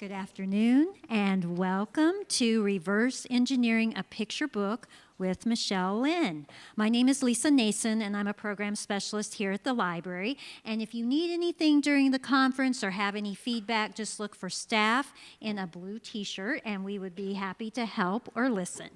Good afternoon and welcome to Reverse Engineering a Picture Book with Michelle Lynn. My name is Lisa Nason and I'm a program specialist here at the library. And if you need anything during the conference or have any feedback, just look for staff in a blue t-shirt and we would be happy to help or listen.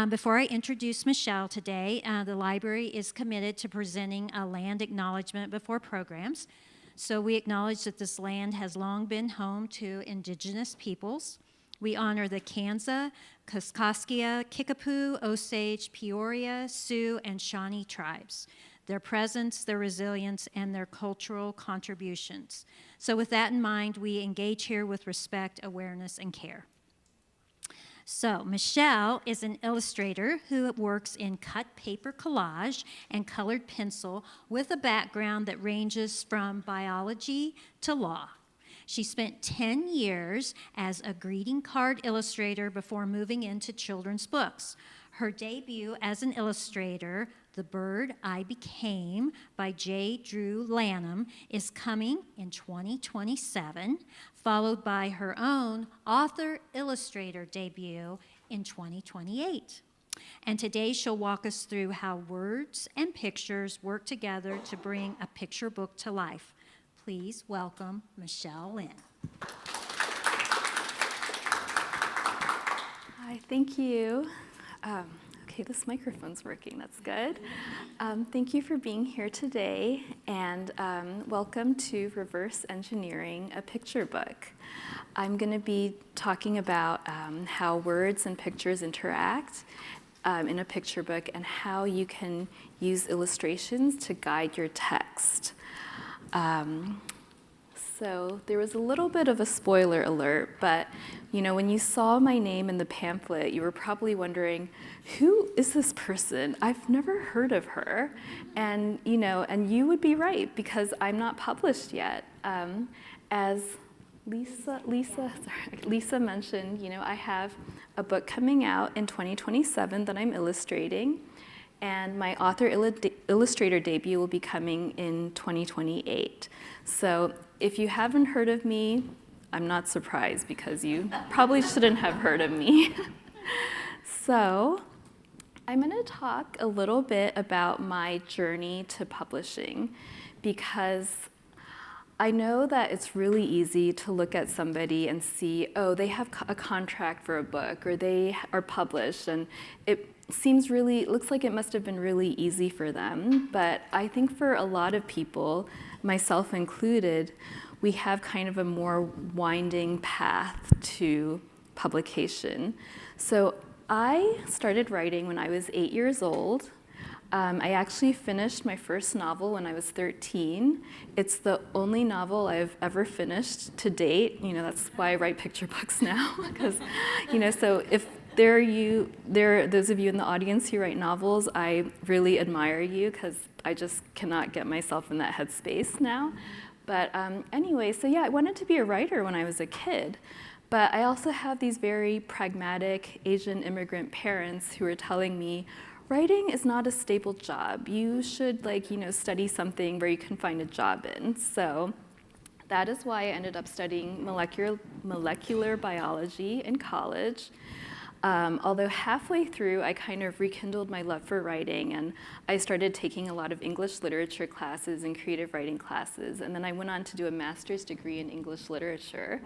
Before I introduce Michelle today, the library is committed to presenting a land acknowledgement before programs. So we acknowledge that this land has long been home to indigenous peoples. We honor the Kansa, Kaskaskia, Kickapoo, Osage, Peoria, Sioux, and Shawnee tribes, their presence, their resilience, and their cultural contributions. So with that in mind, we engage here with respect, awareness, and care. So Michelle is an illustrator who works in cut paper collage and colored pencil with a background that ranges from biology to law. She spent 10 years as a greeting card illustrator before moving into children's books. Her debut as an illustrator, The Bird I Became by J. Drew Lanham, is coming in 2027, followed by her own author-illustrator debut in 2028. And today she'll walk us through how words and pictures work together to bring a picture book to life. Please welcome Michelle Lynn. Hi, thank you. Okay, this microphone's working, that's good. Thank you for being here today, and welcome to Reverse Engineering a Picture Book. I'm going to be talking about how words and pictures interact in a picture book and how you can use illustrations to guide your text. So there was a little bit of a spoiler alert, but when you saw my name in the pamphlet, you were probably wondering, who is this person? I've never heard of her. And you would be right, because I'm not published yet. As Lisa mentioned, I have a book coming out in 2027 that I'm illustrating, and my author-illustrator debut will be coming in 2028. So if you haven't heard of me, I'm not surprised, because you probably shouldn't have heard of me. So I'm going to talk a little bit about my journey to publishing, because I know that it's really easy to look at somebody and see, oh, they have a contract for a book, or they are published, and it looks like it must have been really easy for them. But I think for a lot of people, myself included, we have kind of a more winding path to publication. So I started writing when I was 8 years old. I actually finished my first novel when I was 13. It's the only novel I've ever finished to date. That's why I write picture books now, because, so if there are those of you in the audience who write novels, I really admire you, because I just cannot get myself in that headspace now. But anyway, so yeah, I wanted to be a writer when I was a kid. But I also have these very pragmatic Asian immigrant parents who are telling me, writing is not a stable job. You should study something where you can find a job in. So that is why I ended up studying molecular biology in college. Although halfway through, I kind of rekindled my love for writing, and I started taking a lot of English literature classes and creative writing classes. And then I went on to do a master's degree in English literature.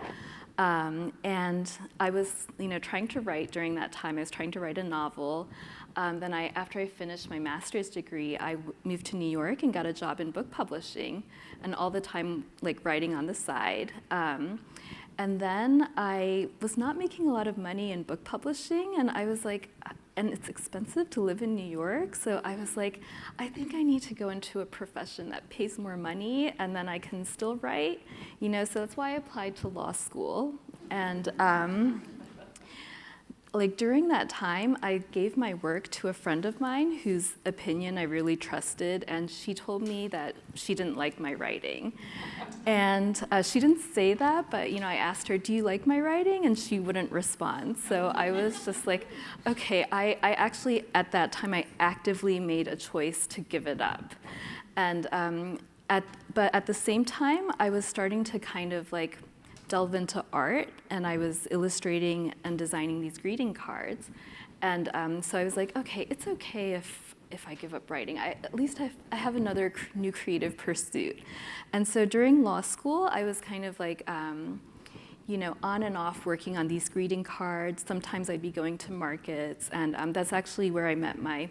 And I was trying to write during that time. I was trying to write a novel. Then after I finished my master's degree, I moved to New York and got a job in book publishing, and all the time writing on the side. And then I was not making a lot of money in book publishing, and I was like, and it's expensive to live in New York, so I was like, I think I need to go into a profession that pays more money, and then I can still write, so that's why I applied to law school. And during that time, I gave my work to a friend of mine whose opinion I really trusted, and she told me that she didn't like my writing. And she didn't say that, but I asked her, do you like my writing? And she wouldn't respond. So I was just like, okay, I actually, at that time, I actively made a choice to give it up. And but at the same time, I was starting to kind of delve into art, and I was illustrating and designing these greeting cards. And so I was like, okay, it's okay if I give up writing. At least I have another new creative pursuit. And so during law school, I was kind of like, on and off working on these greeting cards. Sometimes I'd be going to markets, and that's actually where I met my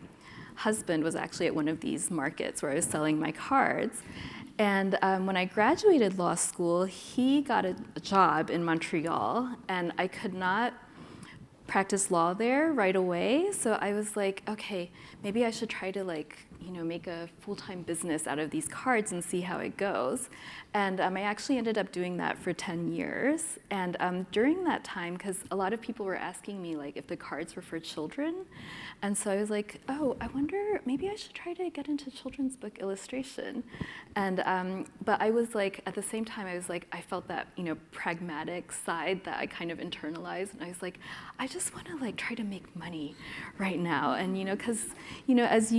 husband, was actually at one of these markets where I was selling my cards. And when I graduated law school, he got a job in Montreal, and I could not practice law there right away. So I was like, okay, maybe I should try to make a full-time business out of these cards and see how it goes. And I actually ended up doing that for 10 years. And during that time, because a lot of people were asking me if the cards were for children. And so I was like, oh, I wonder, maybe I should try to get into children's book illustration. And but I was at the same time, I felt that pragmatic side that I kind of internalized. And I was like, I just want to try to make money right now. And because as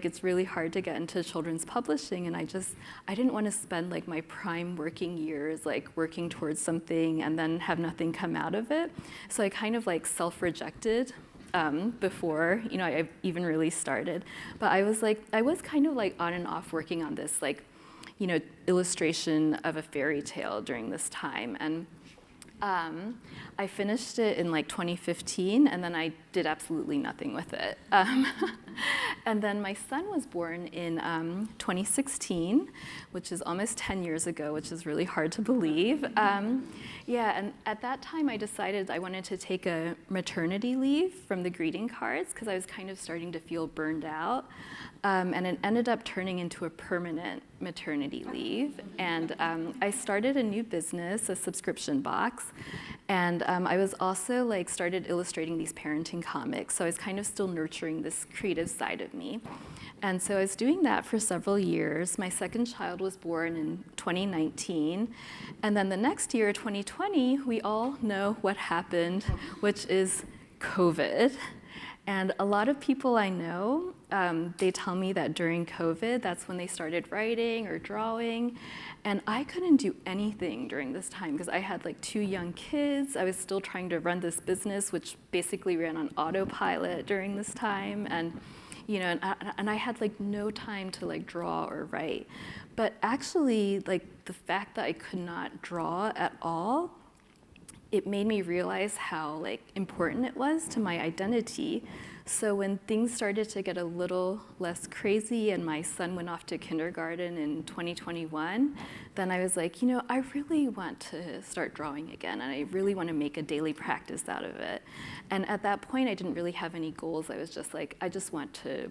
it's really hard to get into children's publishing, and I didn't want to spend my prime working years working towards something and then have nothing come out of it. So I kind of self-rejected before I even really started. But I was kind of on and off working on this illustration of a fairy tale during this time. And I finished it in 2015, and then I did absolutely nothing with it. And then my son was born in 2016, which is almost 10 years ago, which is really hard to believe. And at that time I decided I wanted to take a maternity leave from the greeting cards because I was kind of starting to feel burned out. And it ended up turning into a permanent maternity leave. And I started a new business, a subscription box. And I was also started illustrating these parenting comics. So I was kind of still nurturing this creative side of me. And so I was doing that for several years. My second child was born in 2019. And then the next year, 2020, we all know what happened, which is COVID. And a lot of people I know, they tell me that during COVID, that's when they started writing or drawing. And I couldn't do anything during this time because I had 2 young kids. I was still trying to run this business, which basically ran on autopilot during this time. And and I had no time to draw or write. But actually, the fact that I could not draw at all, it made me realize how important it was to my identity. So when things started to get a little less crazy and my son went off to kindergarten in 2021, then I was like, I really want to start drawing again, and I really want to make a daily practice out of it. And at that point, I didn't really have any goals. I was just I just want to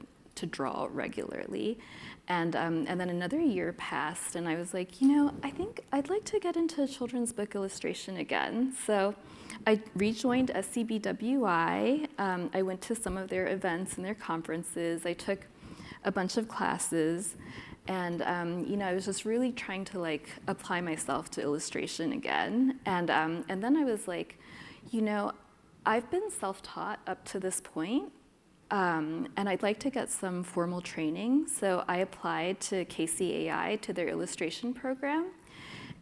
draw regularly. And then another year passed, and I was like, I think I'd like to get into children's book illustration again. So I rejoined SCBWI. I went to some of their events and their conferences. I took a bunch of classes, and I was just really trying to apply myself to illustration again. And then I was like, I've been self-taught up to this point. And I'd like to get some formal training. So I applied to KCAI, to their illustration program.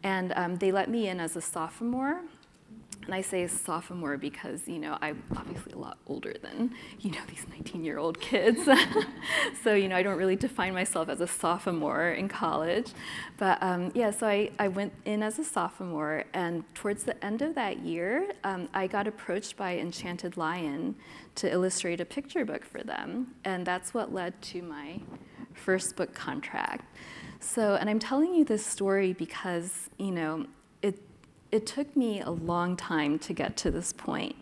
And they let me in as a sophomore. And I say sophomore because, I'm obviously a lot older than, these 19-year-old kids. So, I don't really define myself as a sophomore in college. But so I went in as a sophomore, and towards the end of that year, I got approached by Enchanted Lion to illustrate a picture book for them. And that's what led to my first book contract. So, and I'm telling you this story because, it took me a long time to get to this point.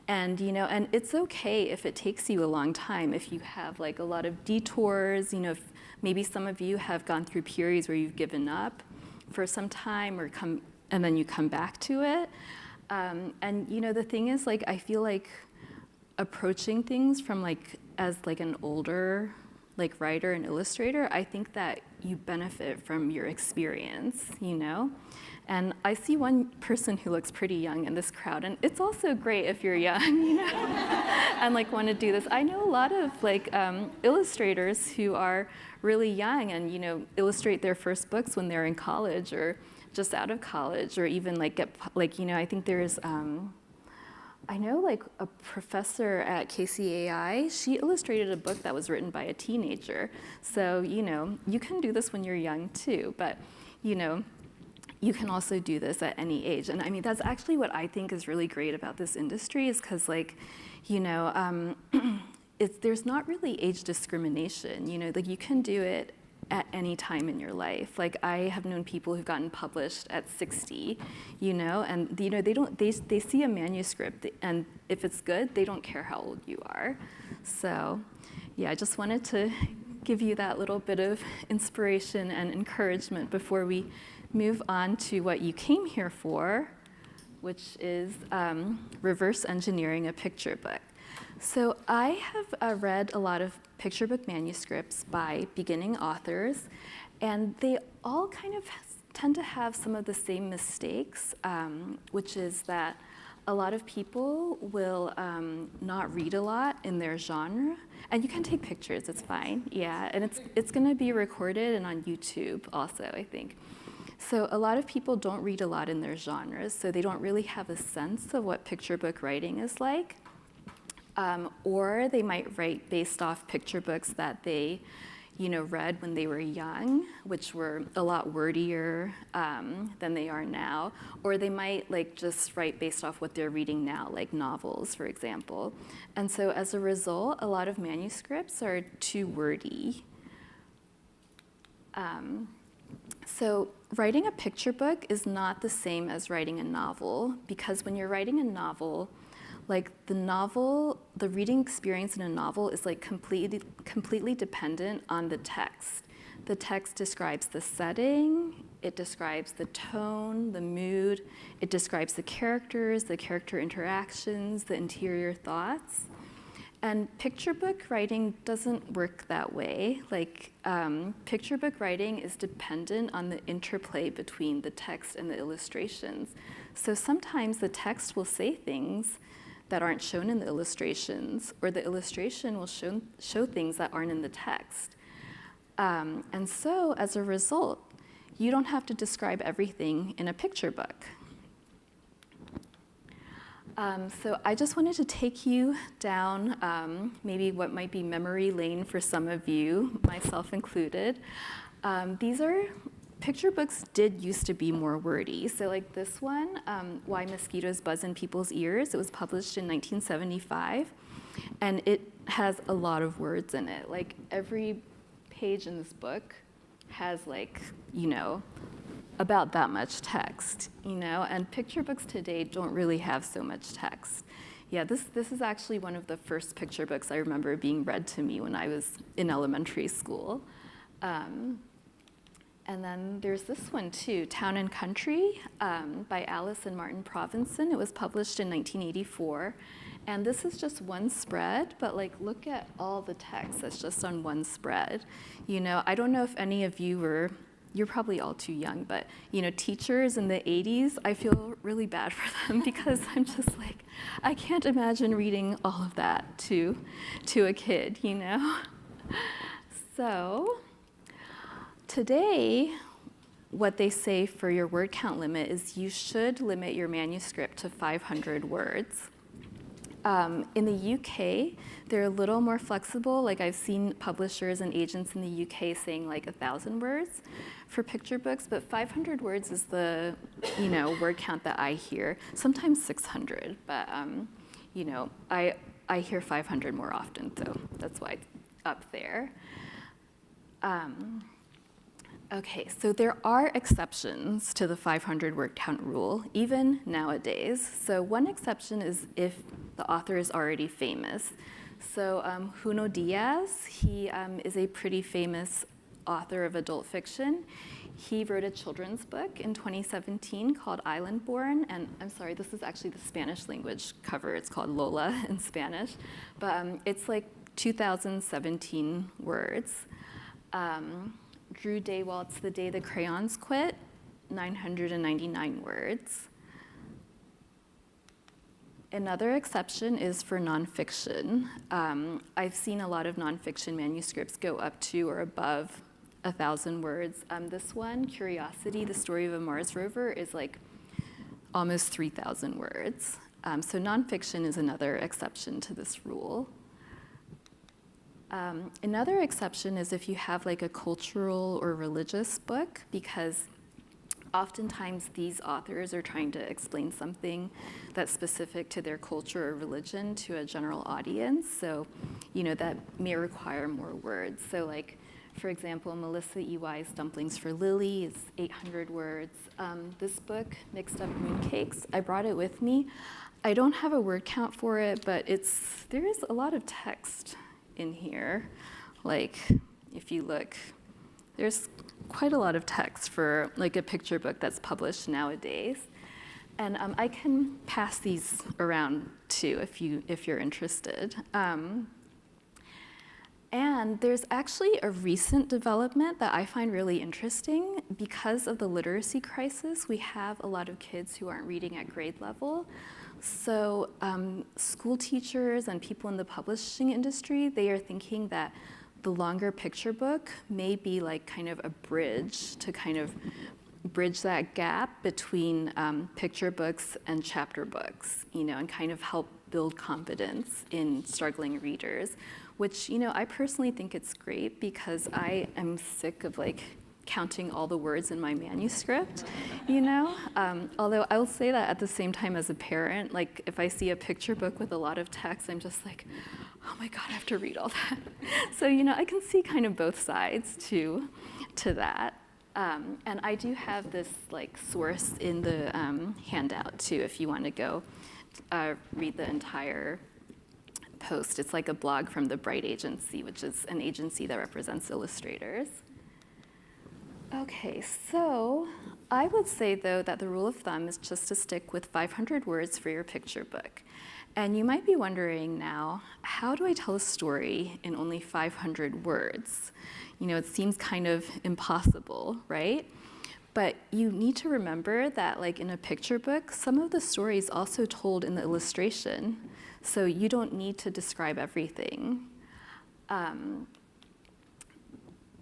And, and it's okay if it takes you a long time, if you have a lot of detours, if maybe some of you have gone through periods where you've given up for some time and then you come back to it. And, the thing is, I feel approaching things from as an older writer and illustrator, I think that you benefit from your experience, And I see one person who looks pretty young in this crowd, and it's also great if you're young, and want to do this. I know a lot of illustrators who are really young and illustrate their first books when they're in college or just out of college, or even like I think there's, I know like a professor at KCAI, she illustrated a book that was written by a teenager. So, you can do this when you're young too, but, you can also do this at any age. And I mean, that's actually what I think is really great about this industry, is because there's not really age discrimination, like you can do it at any time in your life. Like I have known people who've gotten published at 60, and they see a manuscript, and if it's good, they don't care how old you are. So yeah, I just wanted to give you that little bit of inspiration and encouragement before we move on to what you came here for, which is reverse engineering a picture book. So I have read a lot of picture book manuscripts by beginning authors, and they all kind of tend to have some of the same mistakes, which is that a lot of people will not read a lot in their genre. And you can take pictures, it's fine, yeah. And it's gonna be recorded and on YouTube also, I think. So a lot of people don't read a lot in their genres, so they don't really have a sense of what picture book writing is like. Or they might write based off picture books that they, read when they were young, which were a lot wordier than they are now. Or they might just write based off what they're reading now, like novels, for example. And so as a result, a lot of manuscripts are too wordy. So writing a picture book is not the same as writing a novel, because when you're writing a novel, the reading experience in a novel is completely dependent on the text. The text describes the setting, it describes the tone, the mood, it describes the characters, the character interactions, the interior thoughts. And picture book writing doesn't work that way. Picture book writing is dependent on the interplay between the text and the illustrations. So sometimes the text will say things that aren't shown in the illustrations, or the illustration will show things that aren't in the text. And so as a result, you don't have to describe everything in a picture book. So I just wanted to take you down maybe what might be memory lane for some of you, myself included. Picture books did used to be more wordy. So like this one, Why Mosquitoes Buzz in People's Ears, it was published in 1975, and it has a lot of words in it. Like every page in this book has about that much text, and picture books today don't really have so much text. Yeah, this is actually one of the first picture books I remember being read to me when I was in elementary school. And then there's this one too, Town and Country, by Alice and Martin Provenson. It was published in 1984. And this is just one spread, but look at all the text that's just on one spread. I don't know if any of you you're probably all too young, but teachers in the 80s, I feel really bad for them, because I'm just I can't imagine reading all of that to a kid, So today, what they say for your word count limit is you should limit your manuscript to 500 words. In the UK, they're a little more flexible. I've seen publishers and agents in the UK saying 1,000 words for picture books, but 500 words is the word count that I hear. Sometimes 600, but I hear 500 more often, so that's why it's up there. Okay, so there are exceptions to the 500 word count rule, even nowadays. So one exception is if the author is already famous. So Junot Díaz, he is a pretty famous author of adult fiction. He wrote a children's book in 2017 called Island Born, and I'm sorry, this is actually the Spanish language cover. It's called Lola in Spanish, but it's 2017 words. Drew Daywalt's The Day the Crayons Quit, 999 words. Another exception is for nonfiction. I've seen a lot of nonfiction manuscripts go up to or above 1,000 words. This one, Curiosity, the story of a Mars rover, is like almost 3,000 words. So nonfiction is another exception to this rule. Another exception is if you have like a cultural or religious book, because oftentimes these authors are trying to explain something that's specific to their culture or religion to a general audience. So, that may require more words. So like, for example, Melissa E.Y.'s Dumplings for Lily is 800 words. This book, Mixed Up Mooncakes, I brought it with me. I don't have a word count for it, but there is a lot of text in here. Like, if you look, there's quite a lot of text for like a picture book that's published nowadays. And I can pass these around too if you're interested. And there's actually a recent development that I find really interesting. Because of the literacy crisis, we have a lot of kids who aren't reading at grade level. So school teachers and people in the publishing industry, they are thinking that the longer picture book may be like kind of a bridge to kind of bridge that gap between picture books and chapter books, and kind of help build confidence in struggling readers, which, I personally think it's great because I am sick of like counting all the words in my manuscript, although I'll say that at the same time as a parent, like if I see a picture book with a lot of text, I'm just like, oh my God, I have to read all that. So, I can see kind of both sides to that. And I do have this like source in the handout too, if you want to go read the entire post. It's like a blog from the Bright Agency, which is an agency that represents illustrators. Okay, so I would say, though, that the rule of thumb is just to stick with 500 words for your picture book. And you might be wondering now, how do I tell a story in only 500 words? It seems kind of impossible, right? But you need to remember that, like in a picture book, some of the story is also told in the illustration. So you don't need to describe everything.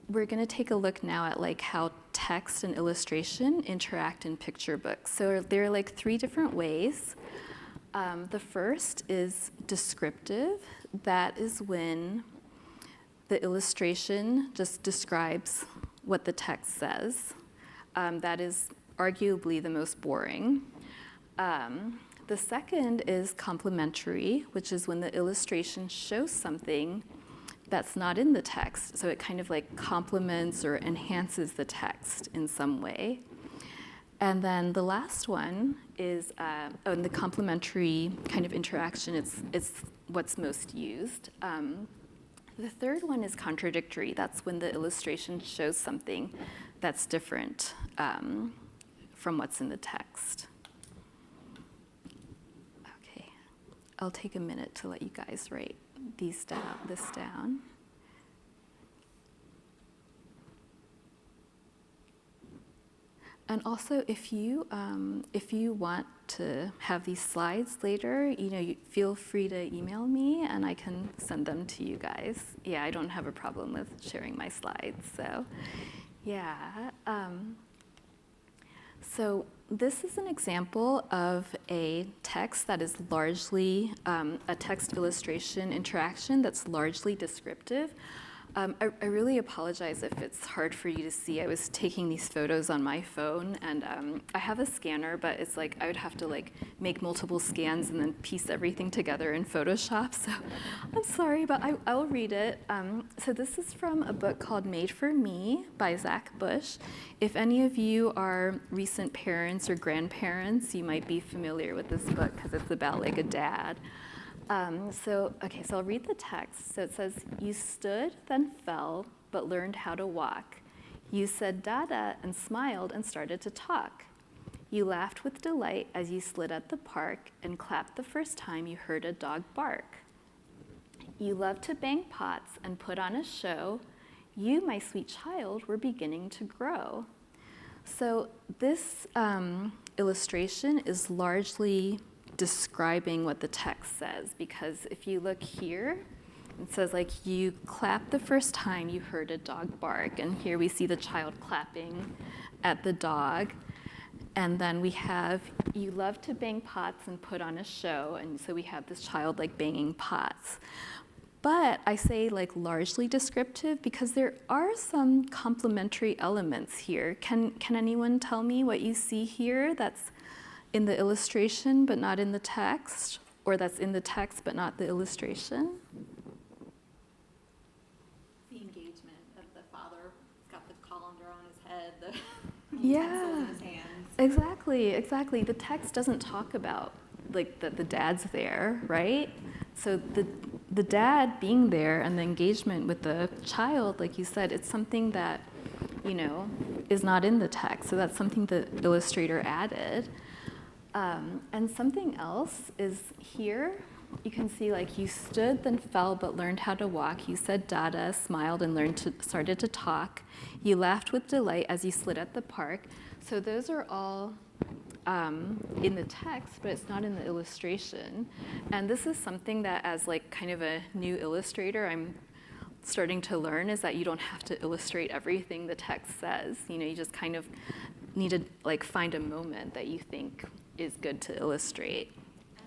We're going to take a look now at like how text and illustration interact in picture books. So there are like 3 different ways. The first is descriptive. That is when the illustration just describes what the text says. That is arguably the most boring. The second is complementary, which is when the illustration shows something that's not in the text. So it kind of like complements or enhances the text in some way. And then the last one is in the complementary kind of interaction, it's what's most used. The third one is contradictory. That's when the illustration shows something that's different from what's in the text. Okay, I'll take a minute to let you guys write this down. And also, if you want to have these slides later, you feel free to email me and I can send them to you guys. Yeah, I don't have a problem with sharing my slides. So, yeah. So this is an example of a text that is largely a text illustration interaction that's largely descriptive. I really apologize if it's hard for you to see. I was taking these photos on my phone, and I have a scanner, but it's like I would have to like make multiple scans and then piece everything together in Photoshop. So I'm sorry, but I'll read it. So this is from a book called Made for Me by Zach Bush. If any of you are recent parents or grandparents, you might be familiar with this book because it's about like a dad. So I'll read the text. So it says, "You stood, then fell, but learned how to walk. You said dada and smiled and started to talk. You laughed with delight as you slid at the park and clapped the first time you heard a dog bark. You loved to bang pots and put on a show. You, my sweet child, were beginning to grow." So this illustration is largely describing what the text says, because if you look here, It says like, you clapped the first time you heard a dog bark, and here we see the child clapping at the dog. And then we have, you love to bang pots and put on a show, and so we have this child like banging pots. But I say like largely descriptive because there are some complementary elements here. Can anyone tell me what you see here that's in the illustration but not in the text, or that's in the text but not the illustration? The engagement of the father, got the colander on his head, the Yeah. utensils in his hands. Exactly. The text doesn't talk about like that the dad's there, right? So the dad being there and the engagement with the child, like you said, it's something that, is not in the text. So that's something the illustrator added. And something else is here. You can see like, you stood, then fell, but learned how to walk. You said dada, smiled, and started to talk. You laughed with delight as you slid at the park. So those are all in the text, but it's not in the illustration. And this is something that, as like kind of a new illustrator, I'm starting to learn, is that you don't have to illustrate everything the text says. You just kind of need to like find a moment that you think is good to illustrate.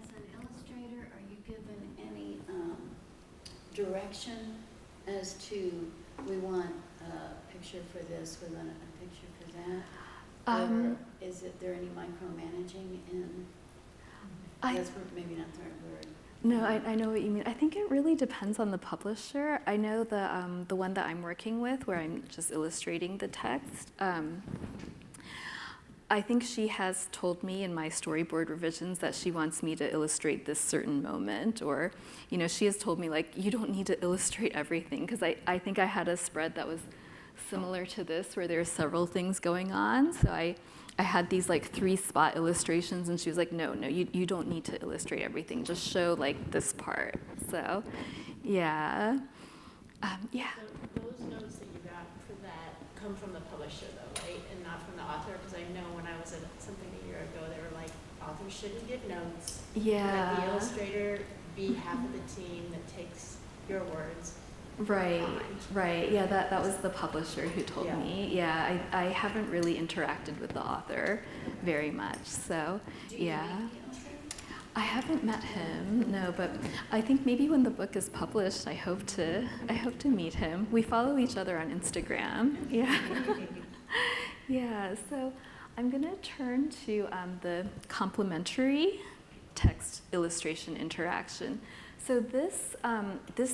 As an illustrator, are you given any direction as to, we want a picture for this, we want a picture for that? Or is there any micromanaging in, that's maybe not the right word. No, I know what you mean. I think it really depends on the publisher. I know the one that I'm working with, where I'm just illustrating the text, I think she has told me in my storyboard revisions that she wants me to illustrate this certain moment, or, she has told me like, you don't need to illustrate everything, because I think I had a spread that was similar to this, where there are several things going on. So I had these like 3 spot illustrations, and she was like, no, you don't need to illustrate everything. Just show like this part. So, yeah. Yeah. So those notes that you got for that come from the publisher though, right? And not from the author? Because I know when I was at something a year ago, they were like, authors shouldn't give notes. Yeah. Let the illustrator be half of the team that takes your words. Right. Yeah, that was the publisher who told me. Yeah, I haven't really interacted with the author very much, so yeah. I haven't met him, no, but I think maybe when the book is published, I hope to meet him. We follow each other on Instagram. Yeah. Yeah, so I'm gonna turn to the complementary text illustration interaction. So this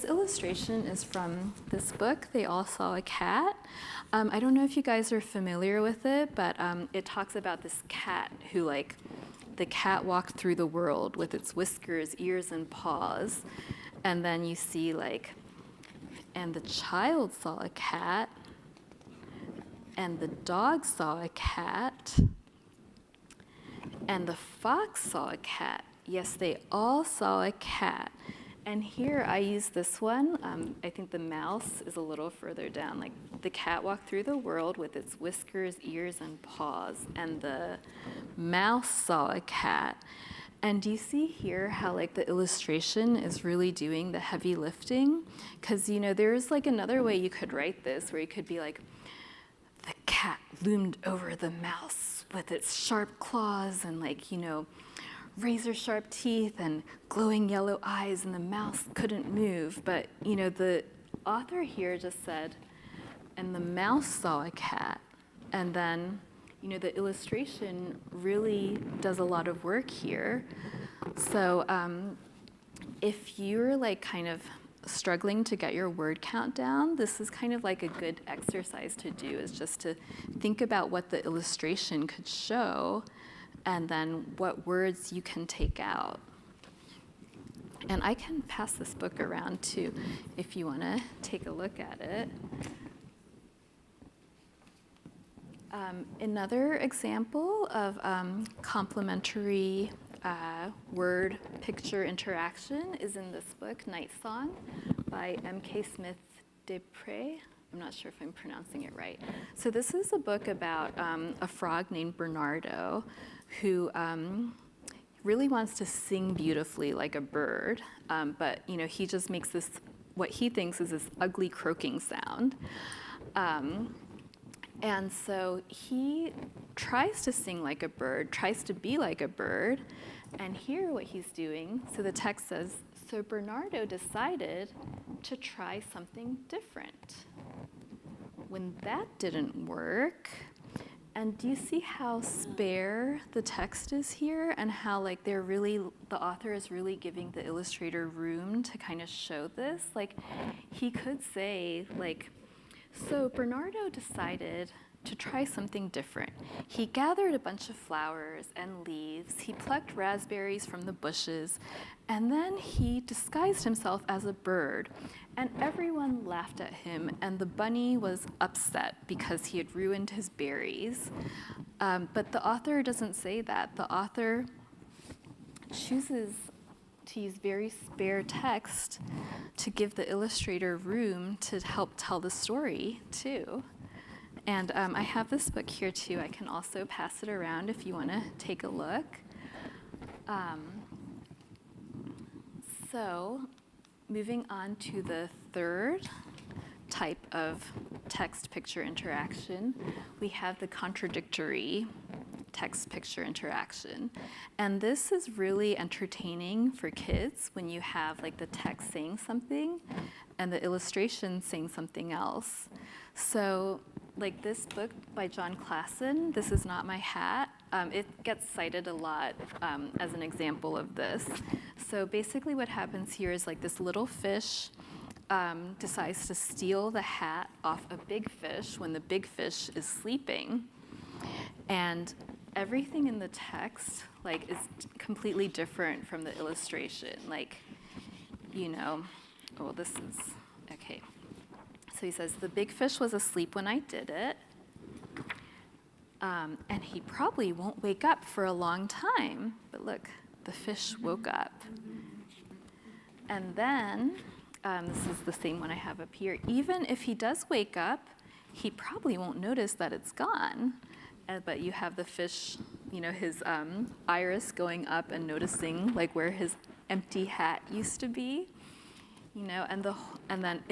illustration is from this book, They All Saw a Cat. I don't know if you guys are familiar with it, but it talks about this cat who, like, the cat walked through the world with its whiskers, ears, and paws. And then you see, like, and the child saw a cat, and the dog saw a cat, and the fox saw a cat. Yes, they all saw a cat. And here I use this one. I think the mouse is a little further down. Like, the cat walked through the world with its whiskers, ears, and paws. And the mouse saw a cat. And do you see here how, like, the illustration is really doing the heavy lifting? Because, there's, like, another way you could write this, where you could be like, the cat loomed over the mouse with its sharp claws and, like, razor sharp teeth and glowing yellow eyes, and the mouse couldn't move. But, the author here just said, and the mouse saw a cat. And then, the illustration really does a lot of work here. So if you're like kind of struggling to get your word count down, this is kind of like a good exercise to do, is just to think about what the illustration could show, and then what words you can take out. And I can pass this book around too, if you want to take a look at it. Another example of complementary word picture interaction is in this book, Night Song, by M.K. Smith Desprez. I'm not sure if I'm pronouncing it right. So this is a book about a frog named Bernardo, who really wants to sing beautifully like a bird, but he just makes this what he thinks is this ugly croaking sound. And so he tries to sing like a bird, tries to be like a bird, and hear what he's doing. So the text says, so Bernardo decided to try something different. When that didn't work, and do you see how spare the text is here, and how like the author is really giving the illustrator room to kind of show this? Like, he could say like, so Bernardo decided to try something different. He gathered a bunch of flowers and leaves. He plucked raspberries from the bushes, and then he disguised himself as a bird. And everyone laughed at him, and the bunny was upset because he had ruined his berries. But the author doesn't say that. The author chooses to use very spare text to give the illustrator room to help tell the story, too. And I have this book here, too. I can also pass it around if you want to take a look. So moving on to the third type of text-picture interaction, we have the contradictory text-picture interaction. And this is really entertaining for kids when you have like the text saying something and the illustration saying something else. So like this book by John Klassen, This Is Not My Hat, it gets cited a lot as an example of this. So basically what happens here is like this little fish decides to steal the hat off a big fish when the big fish is sleeping. And everything in the text like is completely different from the illustration. Like, this is, okay. So he says, the big fish was asleep when I did it, and he probably won't wake up for a long time. But look, the fish woke up. And then, this is the same one I have up here. Even if he does wake up, he probably won't notice that it's gone. But you have the fish, his iris going up and noticing like where his empty hat used to be, and then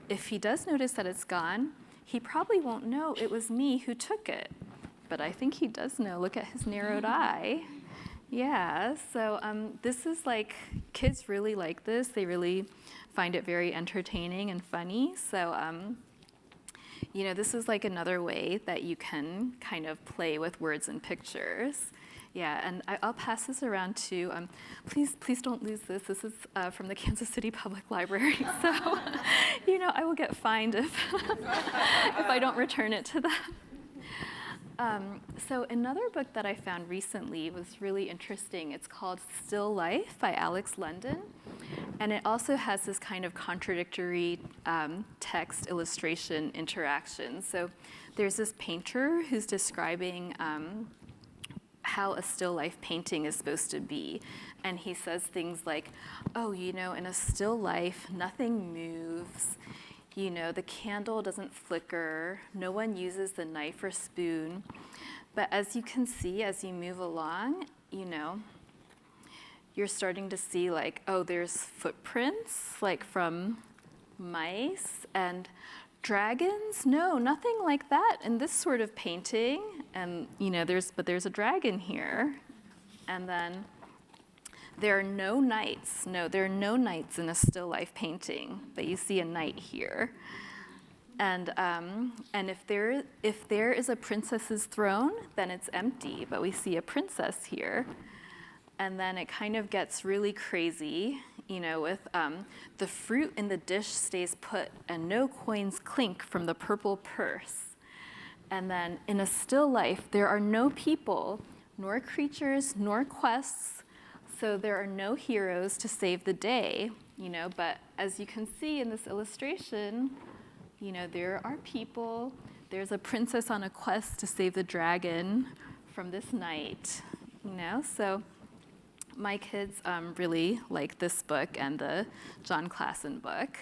if he does notice that it's gone, he probably won't know it was me who took it. But I think he does know. Look at his narrowed eye. Yeah, so this is like, kids really like this. They really find it very entertaining and funny. So, this is like another way that you can kind of play with words and pictures. Yeah, and I'll pass this around to, please don't lose this. This is from the Kansas City Public Library. So, I will get fined if I don't return it to them. So another book that I found recently was really interesting. It's called Still Life by Alex London. And it also has this kind of contradictory text illustration interaction. So there's this painter who's describing how a still life painting is supposed to be. And he says things like, in a still life, nothing moves. The candle doesn't flicker. No one uses the knife or spoon. But as you can see, as you move along, you're starting to see like, there's footprints like from mice and dragons. No, nothing like that in this sort of painting. And there's a dragon here. And then there are no knights. No, there are no knights in a still life painting, but you see a knight here. And if there is a princess's throne, then it's empty, but we see a princess here. And then it kind of gets really crazy, with the fruit in the dish stays put and no coins clink from the purple purse. And then in a still life, there are no people, nor creatures, nor quests, so there are no heroes to save the day, but as you can see in this illustration, there are people. There's a princess on a quest to save the dragon from this knight, So my kids really like this book and the John Klassen book.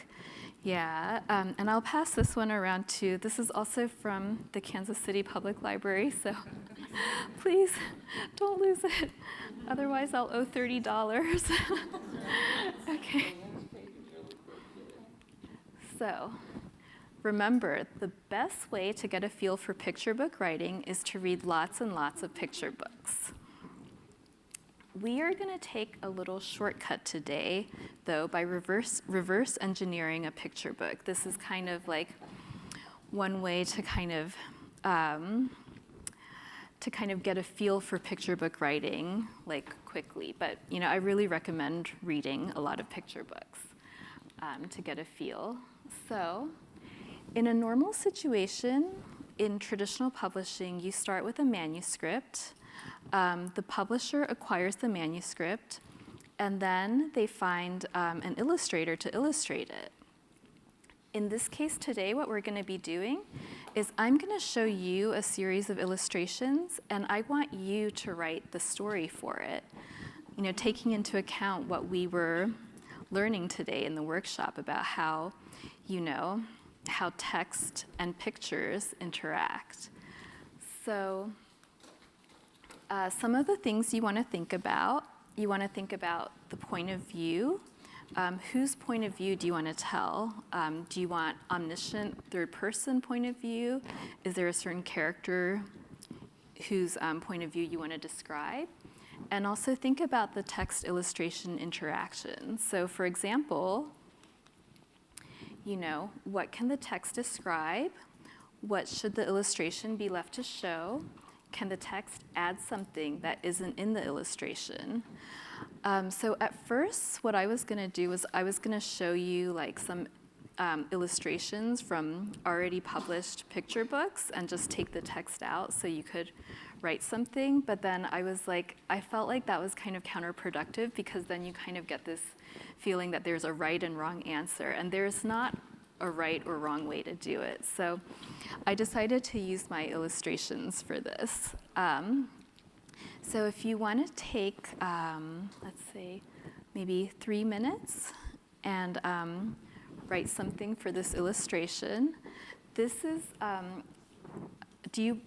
Yeah, and I'll pass this one around too. This is also from the Kansas City Public Library, so please don't lose it. Otherwise, I'll owe $30. Okay. So, remember, the best way to get a feel for picture book writing is to read lots and lots of picture books. We are going to take a little shortcut today, though, by reverse engineering a picture book. This is kind of like one way to kind of get a feel for picture book writing, like quickly. But I really recommend reading a lot of picture books to get a feel. So, in a normal situation, in traditional publishing, you start with a manuscript. The publisher acquires the manuscript, and then they find an illustrator to illustrate it. In this case today, what we're going to be doing is I'm going to show you a series of illustrations, and I want you to write the story for it, taking into account what we were learning today in the workshop about how text and pictures interact. So some of the things you want to think about the point of view. Whose point of view do you want to tell? Do you want omniscient third-person point of view? Is there a certain character whose point of view you want to describe? And also think about the text-illustration interaction. So for example, what can the text describe? What should the illustration be left to show? Can the text add something that isn't in the illustration? So at first, what I was going to do was I was going to show you like some illustrations from already published picture books and just take the text out so you could write something. But then I felt like that was kind of counterproductive, because then you kind of get this feeling that there's a right and wrong answer, and there's not a right or wrong way to do it. So I decided to use my illustrations for this. So if you want to take, let's say, maybe 3 minutes and write something for this illustration. This is, do you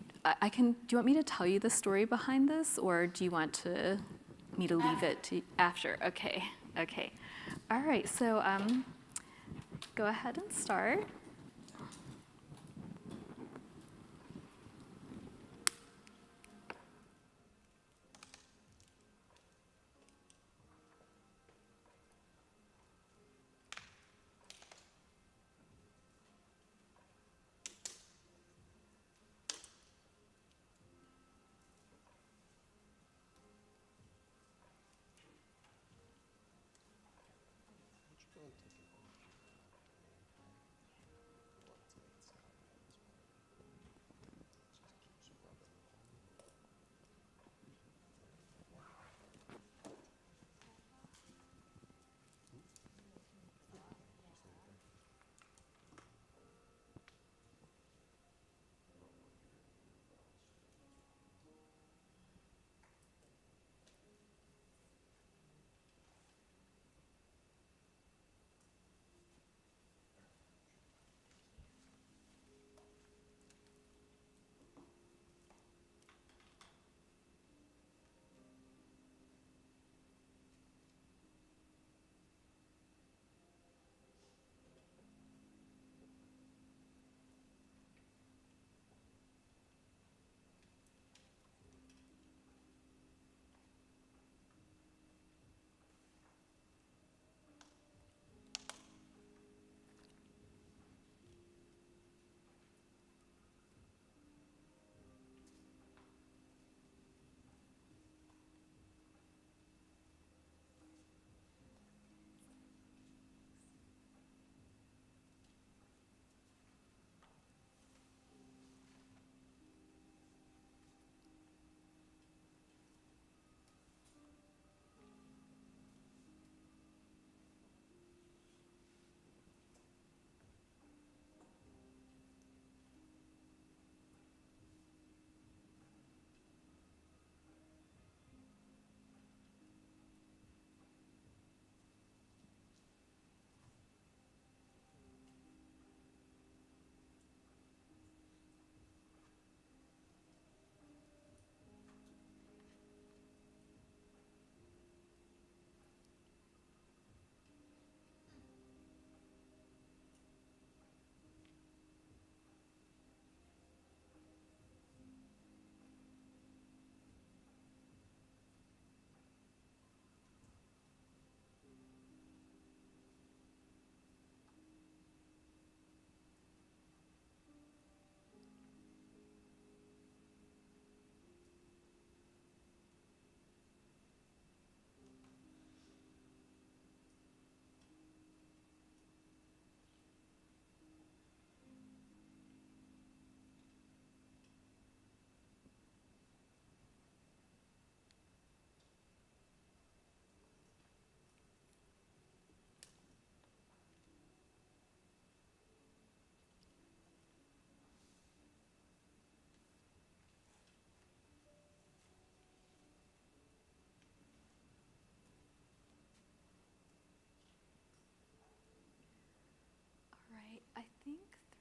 want me to tell you the story behind this, or do you want me to leave it to after? Okay. All right, so go ahead and start.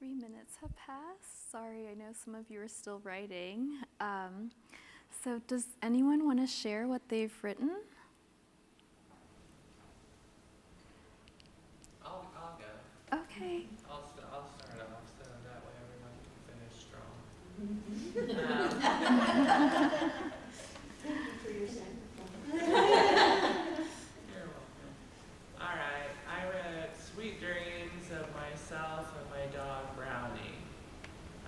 3 minutes have passed. Sorry, I know some of you are still writing. So does anyone want to share what they've written? I'll go. Okay. I'll start off so that way everyone can finish strong. Thank you for your sacrifice. You're welcome. All right, I read Sweet Dreams of Myself and My Dog Brownie.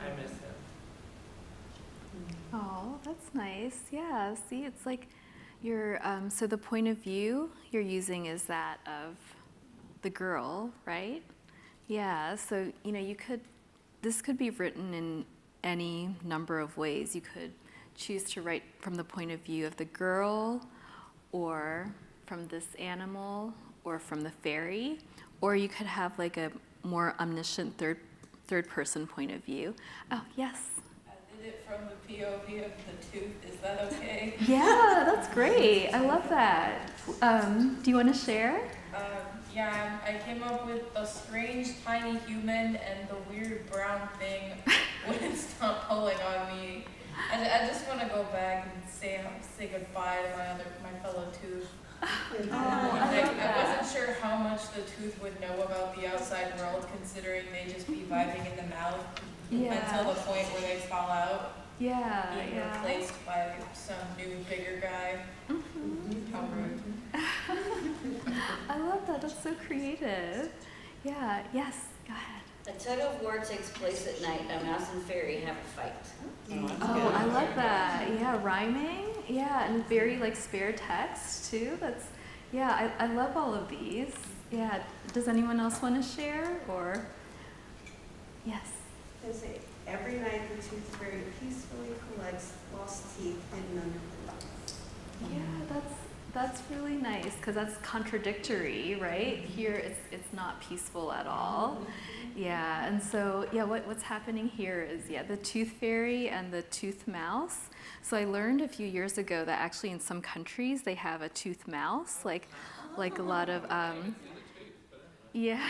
I miss him. Oh, that's nice. Yeah, see, it's like your, so the point of view you're using is that of the girl, right? Yeah, so, this could be written in any number of ways. You could choose to write from the point of view of the girl, or from this animal, or from the fairy, or you could have like a more omniscient third person point of view. Oh, yes. I did it from the POV of the tooth. Is that okay? Yeah, that's great. I love that. Do you want to share? Yeah, I came up with a strange tiny human and the weird brown thing wouldn't stop pulling on me. I just want to go back and say goodbye to my fellow tooth. I wasn't sure how much the tooth would know about the outside world, considering they just be vibing in the mouth until the point where they fall out, being replaced by some new bigger guy. How rude. I love that. That's so creative. Yeah. Yes. Go ahead. A tug of war takes place at night. A mouse and fairy have a fight. Oh, I love that. Yeah, rhyming. Yeah, and very like spare text too. That's, yeah, I love all of these. Yeah. Does anyone else want to share or? Yes. They say, every night the tooth fairy peacefully collects lost teeth hidden under the Yeah, that's really nice because that's contradictory, right? Here it's not peaceful at all. Yeah, and so what's happening here is the tooth fairy and the tooth mouse. So I learned a few years ago that actually in some countries they have a tooth mouse, like a lot of yeah.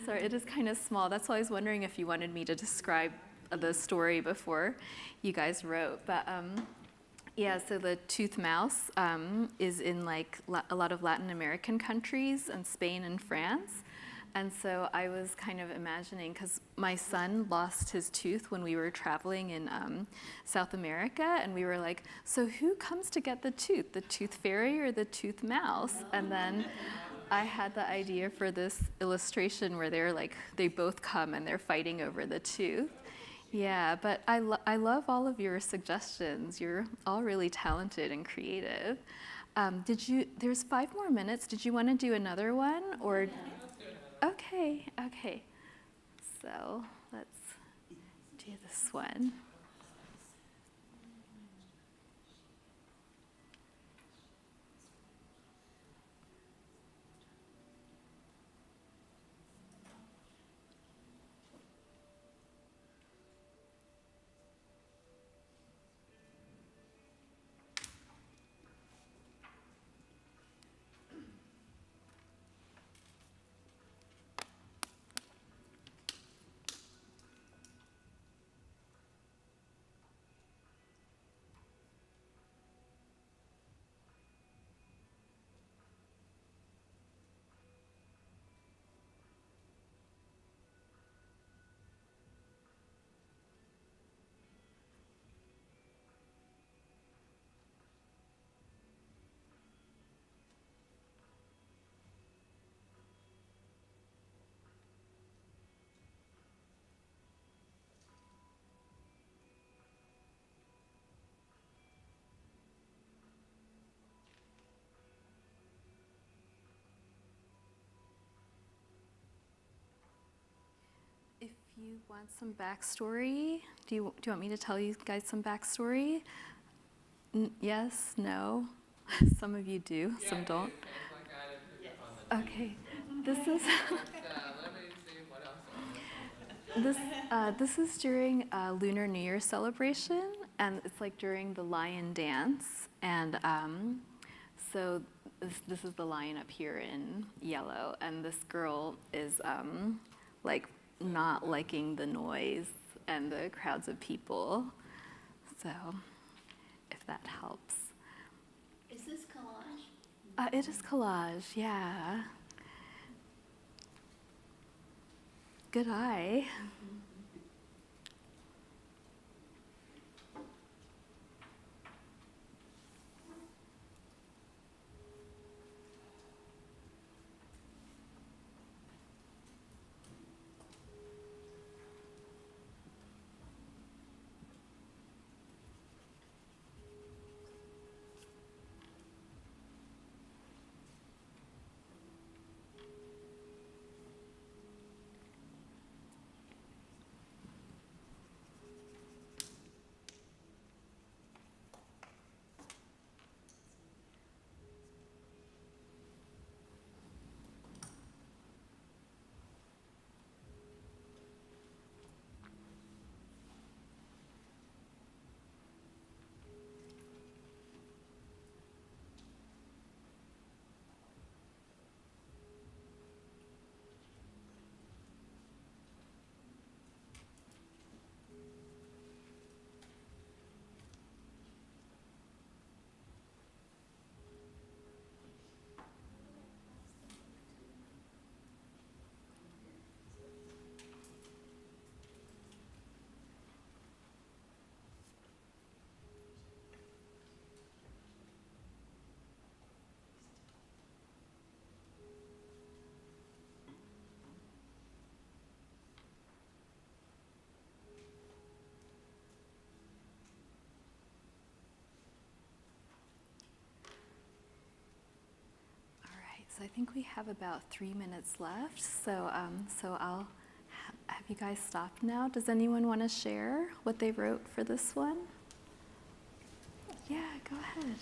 Sorry, it is kind of small. That's why I was wondering if you wanted me to describe the story before you guys wrote, but. Yeah, so the tooth mouse is in like a lot of Latin American countries and Spain and France. And so I was kind of imagining, because my son lost his tooth when we were traveling in South America, and we were like, so who comes to get the tooth fairy or the tooth mouse? And then I had the idea for this illustration where they're like, they both come and they're fighting over the tooth. Yeah, but I love all of your suggestions. You're all really talented and creative. There's 5 more minutes. Did you want to do another one or? Okay. So let's do this one. If you want some backstory, do you want me to tell you guys some backstory? Yes, no? Some of you do, some don't. Okay, this is Let me see what else I missed. this is during a Lunar New Year celebration, and it's like during the lion dance, and so this is the lion up here in yellow, and this girl is like not liking the noise and the crowds of people. So, if that helps. Is this collage? It is collage, yeah. Good eye. So I think we have about 3 minutes left. So, I'll have you guys stop now. Does anyone want to share what they wrote for this one? Yeah, go ahead.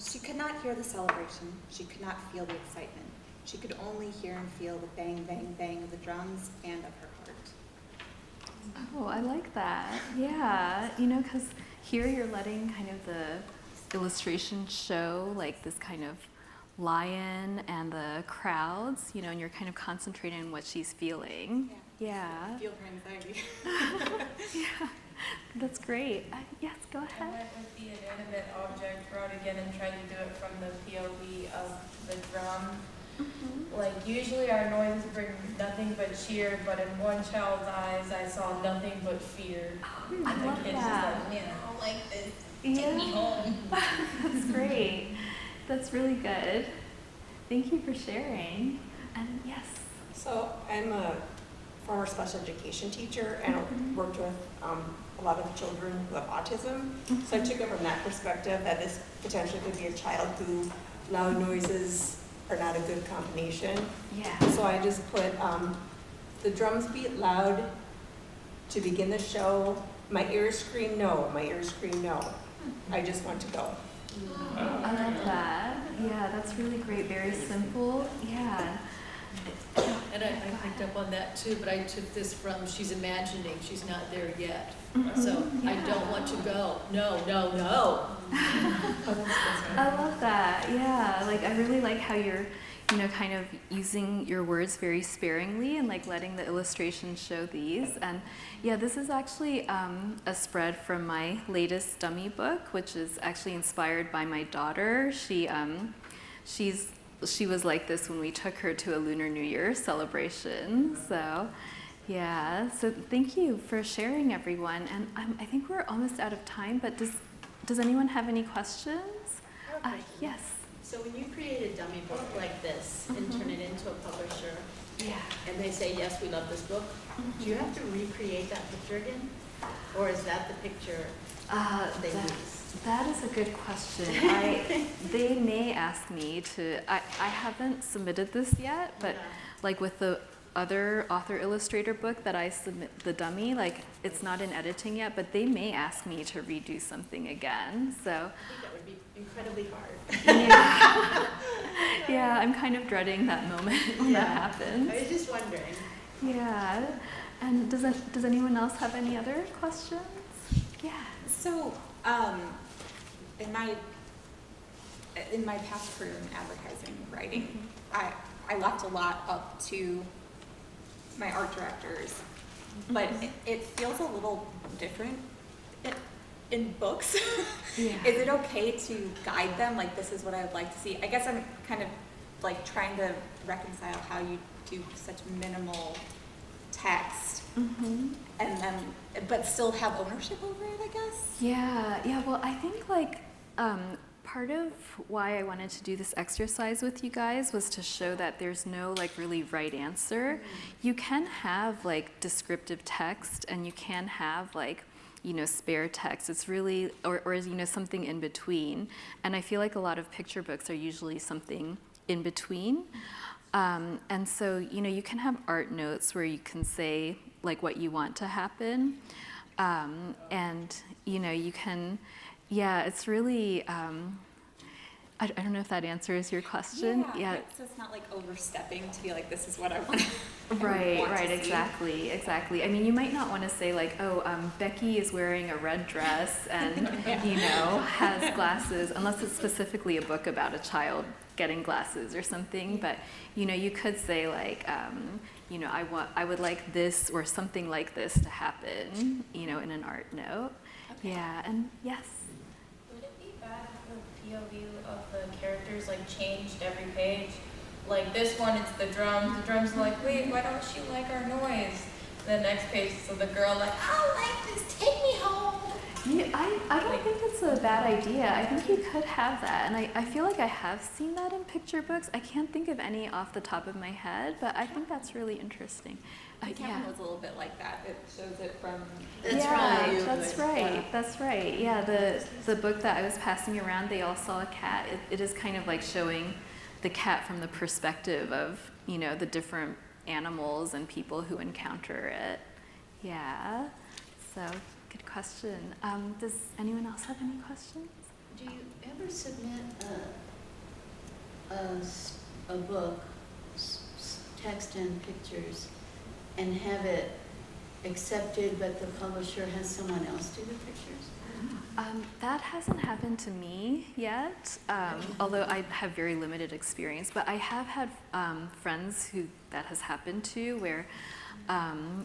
She could not hear the celebration. She could not feel the excitement. She could only hear and feel the bang, bang, bang of the drums and of her heart. Oh, I like that. Yeah, because here you're letting kind of the illustration show like this kind of lion and the crowds, and you're kind of concentrating on what she's feeling. Yeah. I feel her anxiety. Yeah, that's great. Yes, go I ahead. went with the inanimate object route again and tried to do it from the POV of the drum. Mm-hmm. Like, usually our noises bring nothing but cheer, but in one child's eyes, I saw nothing but fear. I love kid's that. just like, man, I don't like this. Yeah. Take me home. That's great. That's really good. Thank you for sharing. And yes. So I'm a former special education teacher and worked with a lot of children who have autism. So I took it from that perspective that this potentially could be a child who loud noises are not a good combination. Yeah. So I just put the drums beat loud to begin the show. My ears scream no, my ears scream no. I just want to go. I love that. Yeah, that's really great. Very simple. Yeah. And I picked up on that too, but I took this from she's imagining she's not there yet. So I don't want to go. No, no, no. I love that. Yeah, like I really like how you're, kind of using your words very sparingly and like letting the illustrations show these. And yeah, this is actually a spread from my latest dummy book, which is actually inspired by my daughter. She was like this when we took her to a Lunar New Year celebration. So yeah, so thank you for sharing, everyone. And I think we're almost out of time, but does anyone have any questions? Yes. So when you create a dummy book like this and turn it into a publisher, Yeah. and they say, yes, we love this book, do you have to recreate that picture again? Or is that the picture they use? That is a good question. They may ask me to, I haven't submitted this yet, but like with the other author-illustrator book that I submit, the dummy, like it's not in editing yet, but they may ask me to redo something again, so. I think that would be incredibly hard. Yeah, yeah, I'm kind of dreading that moment when that happens. I was just wondering. Yeah, and does anyone else have any other questions? Yeah. So, in my past career in advertising writing, I left a lot up to my art directors, but it feels a little different in books. Yeah. Is it okay to guide them, like this is what I would like to see? I guess I'm kind of like trying to reconcile how you do such minimal text and then, but still have ownership over it, I guess? Yeah, well, I think like part of why I wanted to do this exercise with you guys was to show that there's no like really right answer. You can have like descriptive text and you can have like, you know, spare text. It's really, or you know, something in between. And I feel like a lot of picture books are usually something in between. And so, you know, you can have art notes where you can say like what you want to happen. And, you know, you can, yeah, it's really, I don't know if that answers your question. Yeah. So it's not like overstepping to be like, this is what I want. Right, exactly. I mean, you might not want to say like, oh, Becky is wearing a red dress and, you know, has glasses, unless it's specifically a book about a child getting glasses or something. But, you know, you could say like, you know, I would like this or something like this to happen, you know, in an art note. Okay. Yeah, and yes. Would it be bad if the POV of the characters like changed every page? Like this one, it's the drums. The drums are like, wait, why don't you like our noise? The next page, so the girl like, I like this, take me home. Yeah, I don't think it's a bad idea. I think you could have that. And I feel like I have seen that in picture books. I can't think of any off the top of my head, but I think that's really interesting. Yeah. Was a little bit like that. It shows it from. That's right. Yeah, the book that I was passing around, they all saw a cat. It is kind of like showing the cat from the perspective of, you know, the different animals and people who encounter it. Yeah, so good question. Does anyone else have any questions? Do you ever submit a book, text and pictures, and have it accepted, but the publisher has someone else do the pictures? That hasn't happened to me yet, although I have very limited experience, but I have had friends who that has happened to, where,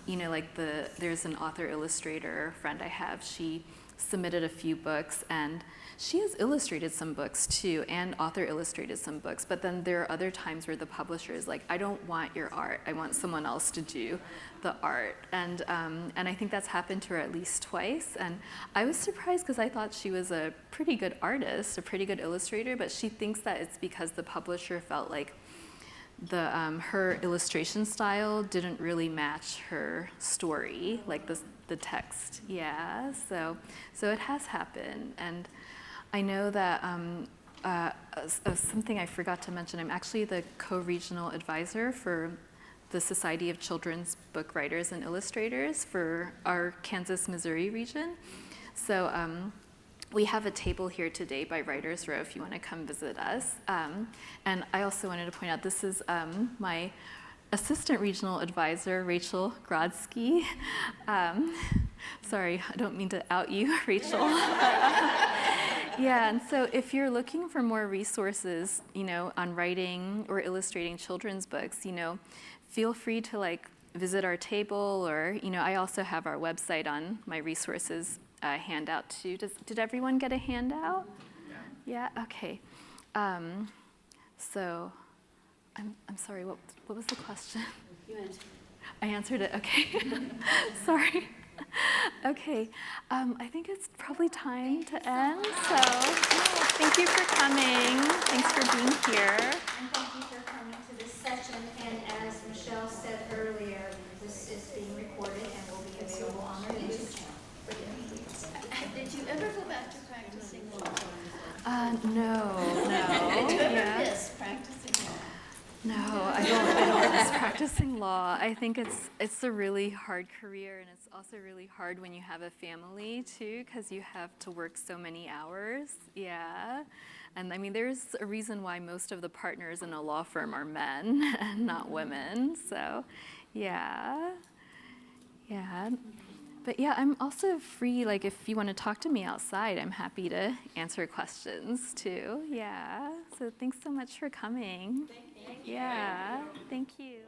you know, like there's an author-illustrator friend I have. She submitted a few books, and she has illustrated some books too, and author-illustrated some books, but then there are other times where the publisher is like, I don't want your art, I want someone else to do the art. And I think that's happened to her at least twice, and I was surprised because I thought she was a pretty good artist, a pretty good illustrator, but she thinks that it's because the publisher felt like her illustration style didn't really match her story, like the text. Yeah, so it has happened. And I know that something I forgot to mention, I'm actually the co-regional advisor for the Society of Children's Book Writers and Illustrators for our Kansas, Missouri region. So we have a table here today by Writers Row if you want to come visit us. And I also wanted to point out, this is my assistant regional advisor, Rachel Grodsky. Sorry, I don't mean to out you, Rachel. Yeah, and so if you're looking for more resources, you know, on writing or illustrating children's books, you know, feel free to like visit our table, or, you know, I also have our website on my resources handout too. Did everyone get a handout? Yeah, okay. So I'm sorry, what was the question? You answered. I answered it, okay. Sorry. Okay, I think it's probably time to end. So thank you for coming. Thanks for being here. And thank you for coming to this session. And as Michelle said earlier, this is being recorded and will be available on our YouTube channel. Did you ever go back to practicing law? No. Did you ever Yeah. miss practicing law? No, I don't miss practicing law. I think it's a really hard career, and it's also really hard when you have a family too, because you have to work so many hours. Yeah. And I mean, there's a reason why most of the partners in a law firm are men and not women. So, yeah. But yeah, I'm also free, like if you want to talk to me outside, I'm happy to answer questions too. Yeah. So thanks so much for coming. Thank you. Yeah. Thank you.